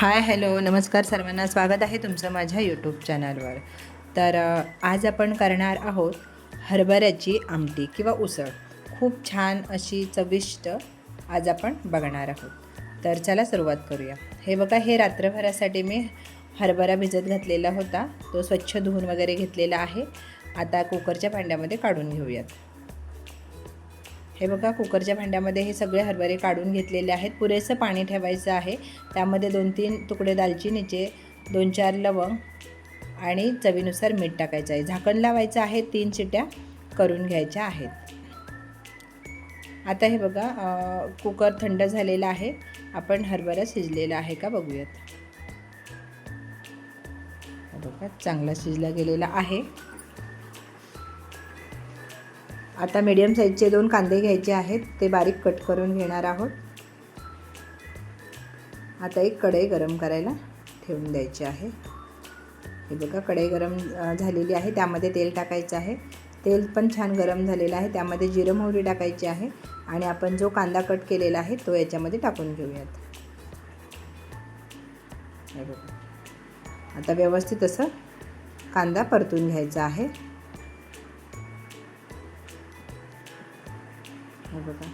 Hi hello नमस्कार सर्वांना, स्वागत आहे तुमचं माझ्या यूट्यूब चॅनलवर। तर आज आपण करणार आहोत हरभऱ्याची आमटी किंवा उसळ। खूप छान अशी चविष्ट आज आपण बघणार आहोत। तर चला सुरुवात करूया। हे बघा, हे रात्रभरासाठी मी हरभरा भिजत घातलेला होता, तो स्वच्छ धुवून वगैरे घेतलेला आहे। आता कुकरच्या भांड्यामध्ये काढून घेऊयात। हे बघा, कुकरच्या भांड्यामध्ये हे सगळे हरभरे काढून घेतलेले आहेत। पुरेसं पाणी ठेवायचं आहे। त्यामध्ये 2-3 तुकडे दालचिनीचे, 2-4 लवंग आणि चवीनुसार मीठ टाकायचं आहे। झाकण लावायचं आहे, 3 शिट्या करून घ्यायच्या आहेत। आता हे बघा, कुकर थंड झालेला आहे। आपण हरभरा शिजलेला आहे का बघूयात। हे बघा, चांगला शिजला गेलेला आहे। आता मीडियम साईजचे 2 कांदे घ्यायचे आहेत, ते बारीक कट करून घेणार आहोत। आता एक कढई गरम करायला ठेवून द्यायची आहे। हे बघा, कढई गरम झालेली आहे, त्यामध्ये तेल टाकायचं आहे। तेल पण छान गरम झालेलं आहे, त्यामध्ये जिरं मोहरी टाकायची आहे आणि आपण जो कांदा कट केलेला आहे तो याच्यामध्ये टाकून घेऊयात। हे बघा, आता व्यवस्थित असं कांदा परतून घ्यायचा आहे। हे बघा,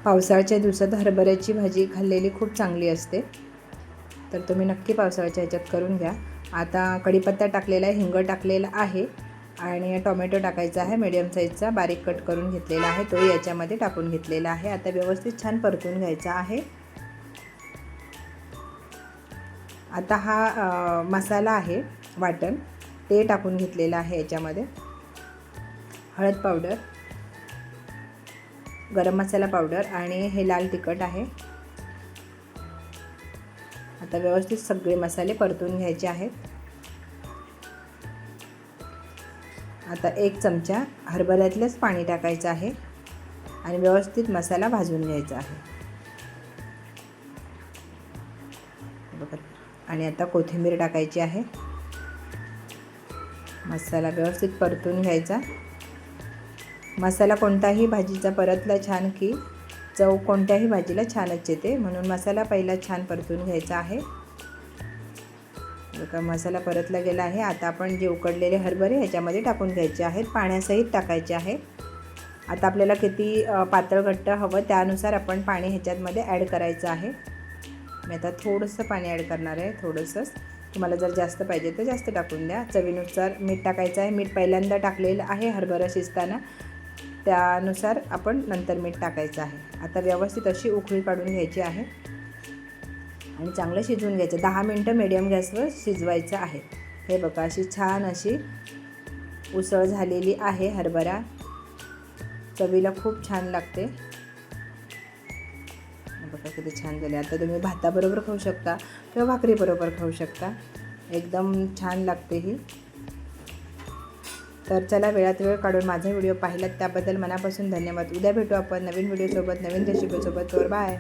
पावसाळ्याच्या दिवसात हरभऱ्याची भाजी खाल्लेली खूप चांगली असते, तर तुम्ही नक्की पावसाळ्याच्या ह्याच्यात करून घ्या। आता कढीपत्ता टाकलेला आहे, हिंग टाकलेला आहे आणि टोमॅटो टाकायचा आहे, मीडियम साईजचा बारीक कट करून घेतलेला आहे, तो याच्यामध्ये टाकून घेतलेला आहे। आता व्यवस्थित छान परतून घ्यायचा आहे। आता हा मसाला आहे वाटण, ते टाकून घेतलेला आहे याच्यामध्ये। हळद पावडर, गरम मसाला पावडर आणि हे लाल तिखट आहे। आता व्यवस्थित सगळे मसाले परतून घ्यायचे आहेत। आता 1 चमचा हरभऱ्यातलंच पाणी टाकायचं आहे आणि व्यवस्थित मसाला भाजून घ्यायचा आहे। बघा, आणि आता कोथिंबीर टाकायची आहे। मसाला व्यवस्थित परतून घ्यायचा। मसाला कोणताही भाजीचा परतला छान की चव कोणत्याही भाजीला छानच येते, म्हणून मसाला पहिला छान परतून घ्यायचा आहे। बघा, मसाला परतला गेला आहे। आता आपण जे उकडलेले हरभरे ह्याच्यामध्ये टाकून घ्यायचे आहेत, पाण्यासहित टाकायचे आहे। आता आपल्याला किती पातळ घट्ट हवं त्यानुसार आपण पाणी ह्याच्यामध्ये ॲड करायचं आहे। मी आता थोडंसं पाणी ॲड करणार आहे, थोडंसंच। तुम्हाला जर जास्त पाहिजे तर जास्त टाकून द्या। चवीनुसार मीठ टाकायचं आहे। मीठ पहिल्यांदा टाकलेलं आहे हरभरा शिजताना, त्यानुसार आपण नंतर मीठ टाकायचं आहे। आता व्यवस्थित अशी उकळी काढून घ्यायची आहे आणि चांगलं शिजवून घ्यायचं। 10 मिनटं मीडियम गॅसवर शिजवायचं आहे। हे बघा, अशी छान अशी उसळ झालेली आहे। हरभरा चवीला खूप छान लागते। बघा किती छान झाले। आता तुम्ही भाताबरोबर खाऊ शकता किंवा भाकरीबरोबर खाऊ शकता, एकदम छान लागते ही। तर चला, वेळात वेळ काढून माझा व्हिडिओ पाहिलात त्याबद्दल मनापासून धन्यवाद। उद्या भेटू आपण नवीन व्हिडिओसोबत, नवीन रेसिपीसोबत। तर बाय।